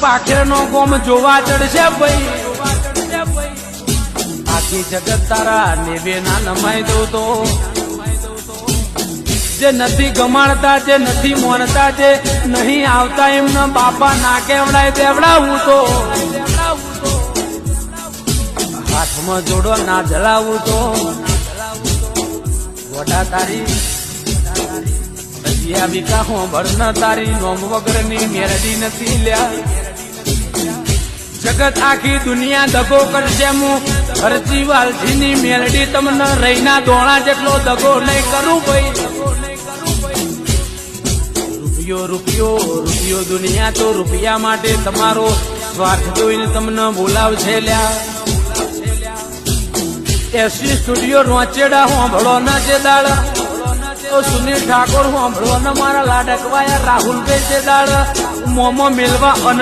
પાખેરનો ગોમ જોવા ચડશે ભાઈ, આખી જગત તારા નેવે ના નમાઈ દઉં તો, જે નથી ગમાડતા, જે નથી મોનતા, જે નહીં આવતા એમના બાપા ના કેવડાય દેવડાવું તો, હાથમાં જોડો ના જલાવું તો, વડા તારી વિકા હોંભળ તારી નોમ વગરની મેરડી નથી લ્યા. જગત આખી દુનિયા દગો કરશે, હું હરજી વાલજીની મેલડી તમને રહીના દોણા જેટલો દગો નહીં કરું ભાઈ. રૂપિયો રૂપિયો રૂપિયો દુનિયા તો રૂપિયા માટે તમારો સ્વાર્થ જોઈને તમને બોલાવશે લ્યા. એસી સ્ટુડિયો રોચેડા હોંભળો ના છે દાળ, સુનિલ ઠાકોર હોંભળો ને મારા લાડકવાયા રાહુલભાઈ છે દાળ, મોમો મેલવા અન્ન